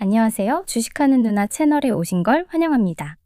안녕하세요. 주식하는 누나 채널에 오신 걸 환영합니다.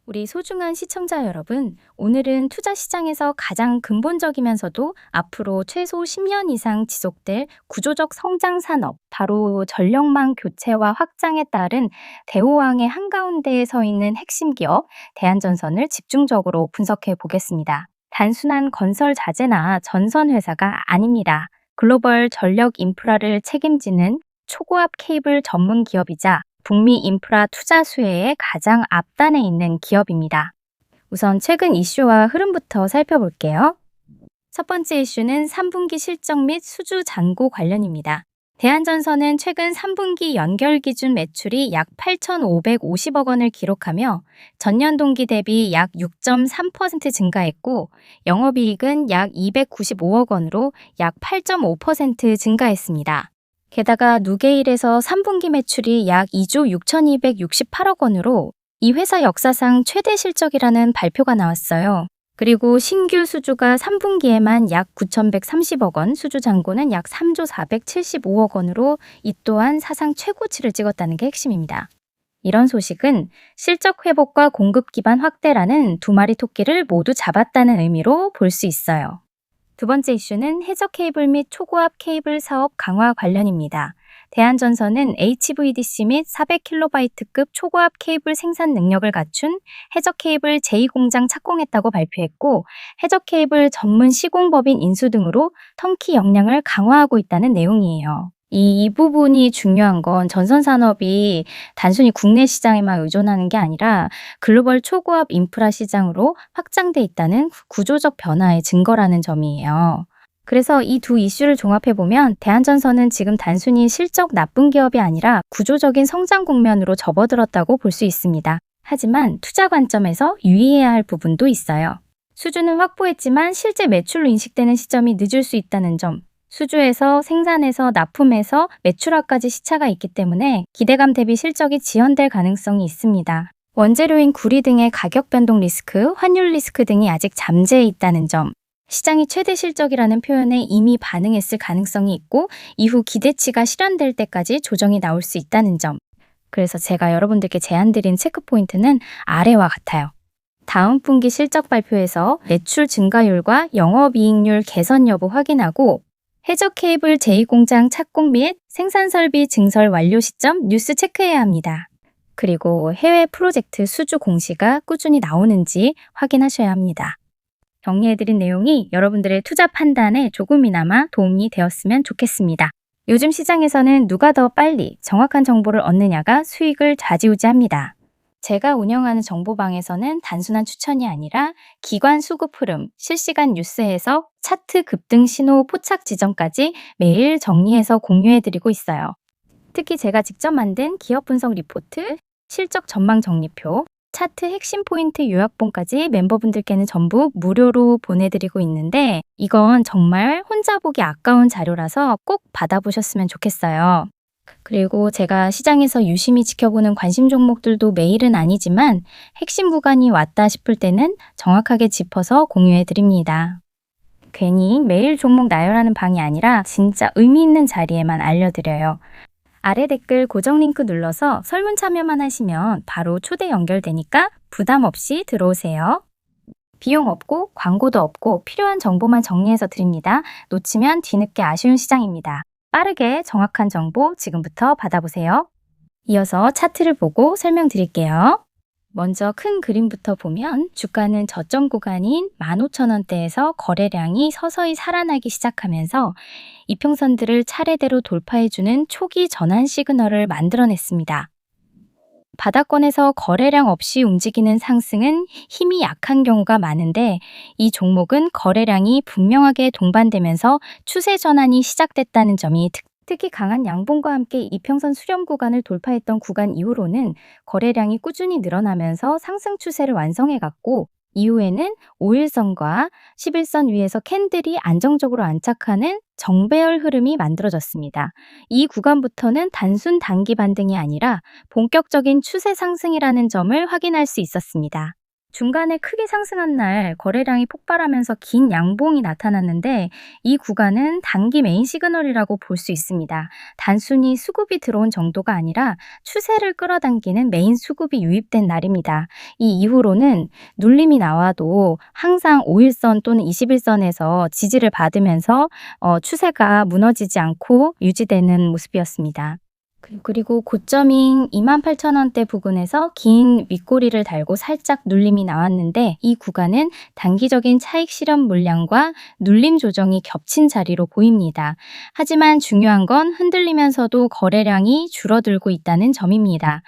우리 소중한 시청자 여러분, 오늘은 투자 시장에서 가장 근본적이면서도 앞으로 최소 10년 이상 지속될 구조적 성장 산업, 바로 전력망 교체와 확장에 따른 대호황의 한가운데에 서 있는 핵심 기업, 대한전선을 집중적으로 분석해 보겠습니다. 단순한 건설 자재나 전선 회사가 아닙니다. 글로벌 전력 인프라를 책임지는 초고압 케이블 전문 기업이자 북미 인프라 투자 수혜의 가장 앞단에 있는 기업입니다. 우선 최근 이슈와 흐름부터 살펴볼게요. 첫 번째 이슈는 3분기 실적 및 수주 잔고 관련입니다. 대한전선은 최근 3분기 연결 기준 매출이 약 8,550억 원을 기록하며 전년 동기 대비 약 6.3% 증가했고 영업이익은 약 295억 원으로 약 8.5% 증가했습니다. 게다가 누게일에서 3분기 매출이 약 2조 6,268억 원으로 이 회사 역사상 최대 실적이라는 발표가 나왔어요. 그리고 신규 수주가 3분기에만 약 9,130억 원, 수주 잔고는 약 3조 475억 원으로 이 또한 사상 최고치를 찍었다는 게 핵심입니다. 이런 소식은 실적 회복과 공급 기반 확대라는 두 마리 토끼를 모두 잡았다는 의미로 볼 수 있어요. 두 번째 이슈는 해저 케이블 및 초고압 케이블 사업 강화 관련입니다. 대한전선은 HVDC 및 400kB급 초고압 케이블 생산 능력을 갖춘 해저 케이블 제2공장 착공했다고 발표했고 해저 케이블 전문 시공법인 인수 등으로 턴키 역량을 강화하고 있다는 내용이에요. 이 부분이 중요한 건 전선 산업이 단순히 국내 시장에만 의존하는 게 아니라 글로벌 초고압 인프라 시장으로 확장돼 있다는 구조적 변화의 증거라는 점이에요. 그래서 이 두 이슈를 종합해보면 대한전선은 지금 단순히 실적 나쁜 기업이 아니라 구조적인 성장 국면으로 접어들었다고 볼 수 있습니다. 하지만 투자 관점에서 유의해야 할 부분도 있어요. 수주는 확보했지만 실제 매출로 인식되는 시점이 늦을 수 있다는 점, 수주에서 생산에서 납품에서 매출화까지 시차가 있기 때문에 기대감 대비 실적이 지연될 가능성이 있습니다. 원재료인 구리 등의 가격 변동 리스크, 환율 리스크 등이 아직 잠재해 있다는 점, 시장이 최대 실적이라는 표현에 이미 반응했을 가능성이 있고 이후 기대치가 실현될 때까지 조정이 나올 수 있다는 점. 그래서 제가 여러분들께 제안드린 체크포인트는 아래와 같아요. 다음 분기 실적 발표에서 매출 증가율과 영업이익률 개선 여부 확인하고 해저 케이블 제2공장 착공 및 생산 설비 증설 완료 시점 뉴스 체크해야 합니다. 그리고 해외 프로젝트 수주 공시가 꾸준히 나오는지 확인하셔야 합니다. 정리해드린 내용이 여러분들의 투자 판단에 조금이나마 도움이 되었으면 좋겠습니다. 요즘 시장에서는 누가 더 빨리 정확한 정보를 얻느냐가 수익을 좌지우지합니다. 제가 운영하는 정보방에서는 단순한 추천이 아니라 기관 수급 흐름, 실시간 뉴스 해석, 차트 급등 신호 포착 지점까지 매일 정리해서 공유해드리고 있어요. 특히 제가 직접 만든 기업 분석 리포트, 실적 전망 정리표, 차트 핵심 포인트 요약본까지 멤버분들께는 전부 무료로 보내드리고 있는데 이건 정말 혼자 보기 아까운 자료라서 꼭 받아보셨으면 좋겠어요. 그리고 제가 시장에서 유심히 지켜보는 관심 종목들도 매일은 아니지만 핵심 구간이 왔다 싶을 때는 정확하게 짚어서 공유해드립니다. 괜히 매일 종목 나열하는 방이 아니라 진짜 의미 있는 자리에만 알려드려요. 아래 댓글 고정 링크 눌러서 설문 참여만 하시면 바로 초대 연결되니까 부담 없이 들어오세요. 비용 없고 광고도 없고 필요한 정보만 정리해서 드립니다. 놓치면 뒤늦게 아쉬운 시장입니다. 빠르게 정확한 정보 지금부터 받아보세요. 이어서 차트를 보고 설명드릴게요. 먼저 큰 그림부터 보면 주가는 저점 구간인 15,000원대에서 거래량이 서서히 살아나기 시작하면서 이평선들을 차례대로 돌파해주는 초기 전환 시그널을 만들어냈습니다. 바닥권에서 거래량 없이 움직이는 상승은 힘이 약한 경우가 많은데 이 종목은 거래량이 분명하게 동반되면서 추세 전환이 시작됐다는 점이 특히 강한 양봉과 함께 이평선 수렴 구간을 돌파했던 구간 이후로는 거래량이 꾸준히 늘어나면서 상승 추세를 완성해갔고 이후에는 5일선과 11선 위에서 캔들이 안정적으로 안착하는 정배열 흐름이 만들어졌습니다. 이 구간부터는 단순 단기 반등이 아니라 본격적인 추세 상승이라는 점을 확인할 수 있었습니다. 중간에 크게 상승한 날 거래량이 폭발하면서 긴 양봉이 나타났는데 이 구간은 단기 메인 시그널이라고 볼 수 있습니다. 단순히 수급이 들어온 정도가 아니라 추세를 끌어당기는 메인 수급이 유입된 날입니다. 이 이후로는 눌림이 나와도 항상 5일선 또는 21선에서 지지를 받으면서 추세가 무너지지 않고 유지되는 모습이었습니다. 그리고 고점인 28,000원대 부근에서 긴 윗꼬리를 달고 살짝 눌림이 나왔는데 이 구간은 단기적인 차익 실현 물량과 눌림 조정이 겹친 자리로 보입니다. 하지만 중요한 건 흔들리면서도 거래량이 줄어들고 있다는 점입니다.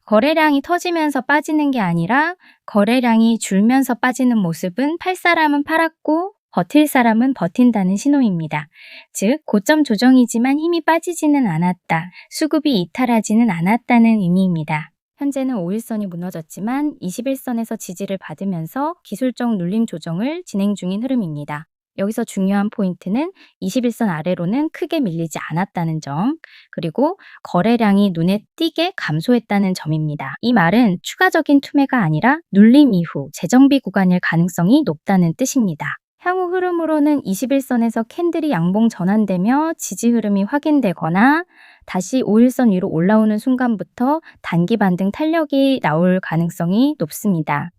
거래량이 터지면서 빠지는 게 아니라 거래량이 줄면서 빠지는 모습은 팔 사람은 팔았고 버틸 사람은 버틴다는 신호입니다. 즉, 고점 조정이지만 힘이 빠지지는 않았다. 수급이 이탈하지는 않았다는 의미입니다. 현재는 5일선이 무너졌지만 21선에서 지지를 받으면서 기술적 눌림 조정을 진행 중인 흐름입니다. 여기서 중요한 포인트는 21선 아래로는 크게 밀리지 않았다는 점, 그리고 거래량이 눈에 띄게 감소했다는 점입니다. 이 말은 추가적인 투매가 아니라 눌림 이후 재정비 구간일 가능성이 높다는 뜻입니다. 향후 흐름으로는 21선에서 캔들이 양봉 전환되며 지지 흐름이 확인되거나 다시 5일선 위로 올라오는 순간부터 단기 반등 탄력이 나올 가능성이 높습니다.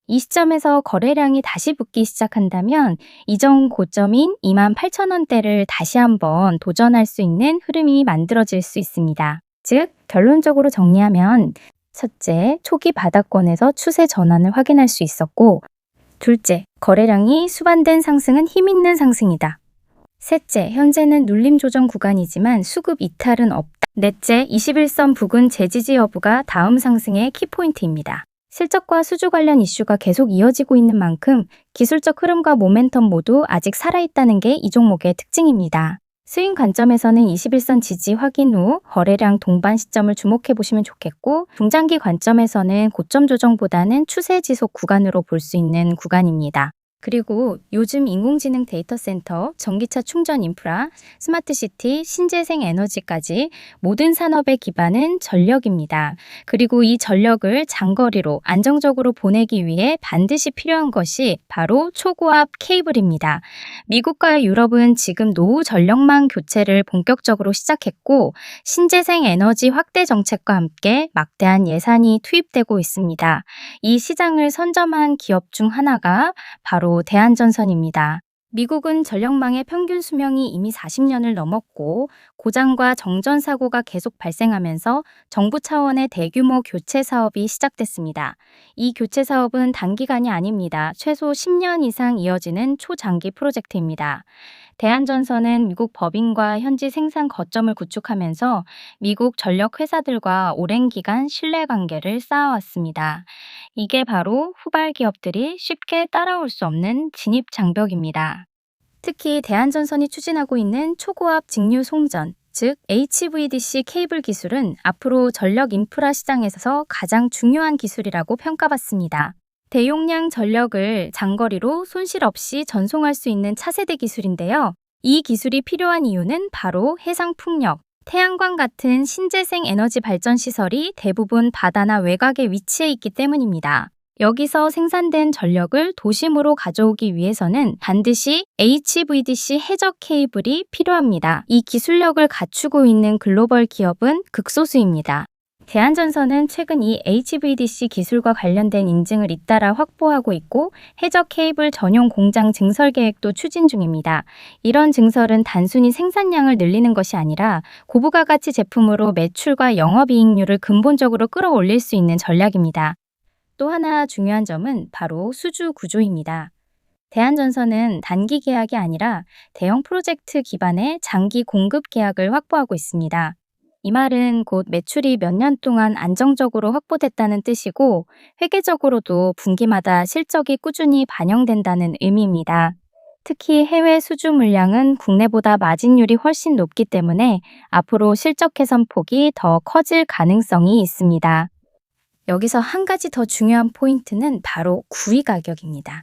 이 시점에서 거래량이 다시 붙기 시작한다면 이전 고점인 28,000원대를 다시 한번 도전할 수 있는 흐름이 만들어질 수 있습니다. 즉, 결론적으로 정리하면 첫째, 초기 바닥권에서 추세 전환을 확인할 수 있었고, 둘째, 거래량이 수반된 상승은 힘있는 상승이다. 셋째, 현재는 눌림 조정 구간이지만 수급 이탈은 없다. 넷째, 21선 부근 재지지 여부가 다음 상승의 키포인트입니다. 실적과 수주 관련 이슈가 계속 이어지고 있는 만큼 기술적 흐름과 모멘텀 모두 아직 살아있다는 게 이 종목의 특징입니다. 스윙 관점에서는 21선 지지 확인 후 거래량 동반 시점을 주목해 보시면 좋겠고, 중장기 관점에서는 고점 조정보다는 추세 지속 구간으로 볼 수 있는 구간입니다. 그리고 요즘 인공지능 데이터 센터, 전기차 충전 인프라, 스마트시티, 신재생 에너지까지 모든 산업의 기반은 전력입니다. 그리고 이 전력을 장거리로 안정적으로 보내기 위해 반드시 필요한 것이 바로 초고압 케이블입니다. 미국과 유럽은 지금 노후 전력망 교체를 본격적으로 시작했고, 신재생 에너지 확대 정책과 함께 막대한 예산이 투입되고 있습니다. 이 시장을 선점한 기업 중 하나가 바로 대한전선입니다. 미국은 전력망의 평균 수명이 이미 40년을 넘었고 고장과 정전 사고가 계속 발생하면서 정부 차원의 대규모 교체 사업이 시작됐습니다. 이 교체 사업은 단기간이 아닙니다. 최소 10년 이상 이어지는 초장기 프로젝트입니다. 대한전선은 미국 법인과 현지 생산 거점을 구축하면서 미국 전력 회사들과 오랜 기간 신뢰관계를 쌓아왔습니다. 이게 바로 후발 기업들이 쉽게 따라올 수 없는 진입 장벽입니다. 특히 대한전선이 추진하고 있는 초고압 직류 송전, 즉 HVDC 케이블 기술은 앞으로 전력 인프라 시장에서 가장 중요한 기술이라고 평가받습니다. 대용량 전력을 장거리로 손실 없이 전송할 수 있는 차세대 기술인데요. 이 기술이 필요한 이유는 바로 해상풍력, 태양광 같은 신재생 에너지 발전 시설이 대부분 바다나 외곽에 위치해 있기 때문입니다. 여기서 생산된 전력을 도심으로 가져오기 위해서는 반드시 HVDC 해적 케이블이 필요합니다. 이 기술력을 갖추고 있는 글로벌 기업은 극소수입니다. 대한전선은 최근 이 HVDC 기술과 관련된 인증을 잇따라 확보하고 있고 해적 케이블 전용 공장 증설 계획도 추진 중입니다. 이런 증설은 단순히 생산량을 늘리는 것이 아니라 고부가 가치 제품으로 매출과 영업이익률을 근본적으로 끌어올릴 수 있는 전략입니다. 또 하나 중요한 점은 바로 수주 구조입니다. 대한전선은 단기 계약이 아니라 대형 프로젝트 기반의 장기 공급 계약을 확보하고 있습니다. 이 말은 곧 매출이 몇 년 동안 안정적으로 확보됐다는 뜻이고 회계적으로도 분기마다 실적이 꾸준히 반영된다는 의미입니다. 특히 해외 수주 물량은 국내보다 마진율이 훨씬 높기 때문에 앞으로 실적 개선 폭이 더 커질 가능성이 있습니다. 여기서 한 가지 더 중요한 포인트는 바로 구입 가격입니다.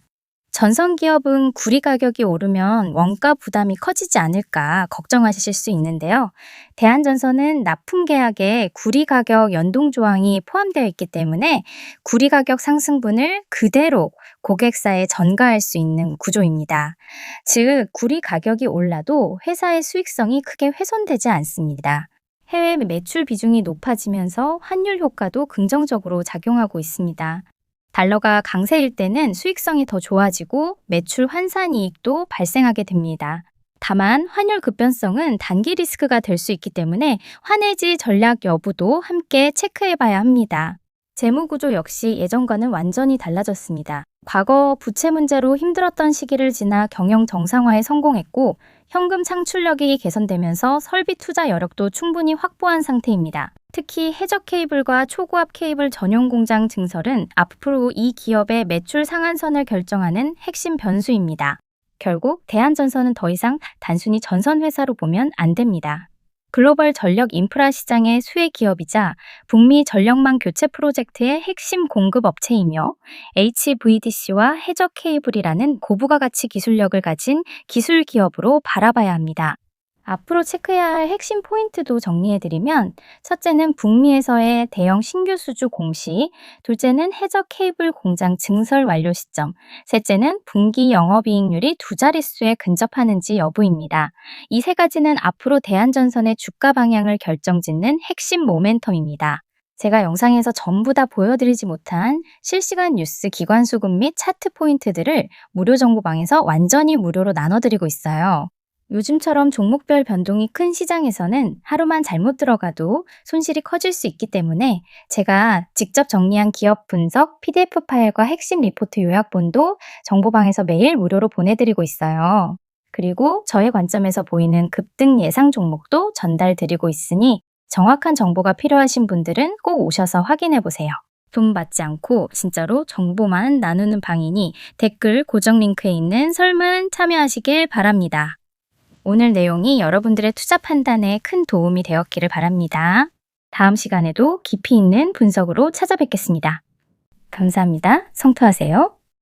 전선 기업은 구리 가격이 오르면 원가 부담이 커지지 않을까 걱정하실 수 있는데요. 대한전선은 납품 계약에 구리 가격 연동 조항이 포함되어 있기 때문에 구리 가격 상승분을 그대로 고객사에 전가할 수 있는 구조입니다. 즉, 구리 가격이 올라도 회사의 수익성이 크게 훼손되지 않습니다. 해외 매출 비중이 높아지면서 환율 효과도 긍정적으로 작용하고 있습니다. 달러가 강세일 때는 수익성이 더 좋아지고 매출 환산 이익도 발생하게 됩니다. 다만 환율 급변성은 단기 리스크가 될 수 있기 때문에 환해지 전략 여부도 함께 체크해 봐야 합니다. 재무 구조 역시 예전과는 완전히 달라졌습니다. 과거 부채 문제로 힘들었던 시기를 지나 경영 정상화에 성공했고 현금 창출력이 개선되면서 설비 투자 여력도 충분히 확보한 상태입니다. 특히 해적 케이블과 초고압 케이블 전용 공장 증설은 앞으로 이 기업의 매출 상한선을 결정하는 핵심 변수입니다. 결국 대한전선은 더 이상 단순히 전선 회사로 보면 안 됩니다. 글로벌 전력 인프라 시장의 수혜 기업이자 북미 전력망 교체 프로젝트의 핵심 공급 업체이며 HVDC와 해적 케이블이라는 고부가 가치 기술력을 가진 기술 기업으로 바라봐야 합니다. 앞으로 체크해야 할 핵심 포인트도 정리해드리면, 첫째는 북미에서의 대형 신규 수주 공시, 둘째는 해적 케이블 공장 증설 완료 시점, 셋째는 분기 영업이익률이 두 자릿수에 근접하는지 여부입니다. 이 세 가지는 앞으로 대한전선의 주가 방향을 결정짓는 핵심 모멘텀입니다. 제가 영상에서 전부 다 보여드리지 못한 실시간 뉴스 기관 수급 및 차트 포인트들을 무료 정보방에서 완전히 무료로 나눠드리고 있어요. 요즘처럼 종목별 변동이 큰 시장에서는 하루만 잘못 들어가도 손실이 커질 수 있기 때문에 제가 직접 정리한 기업 분석 PDF 파일과 핵심 리포트 요약본도 정보방에서 매일 무료로 보내드리고 있어요. 그리고 저의 관점에서 보이는 급등 예상 종목도 전달드리고 있으니 정확한 정보가 필요하신 분들은 꼭 오셔서 확인해 보세요. 돈 받지 않고 진짜로 정보만 나누는 방이니 댓글 고정 링크에 있는 설문 참여하시길 바랍니다. 오늘 내용이 여러분들의 투자 판단에 큰 도움이 되었기를 바랍니다. 다음 시간에도 깊이 있는 분석으로 찾아뵙겠습니다. 감사합니다. 성투하세요.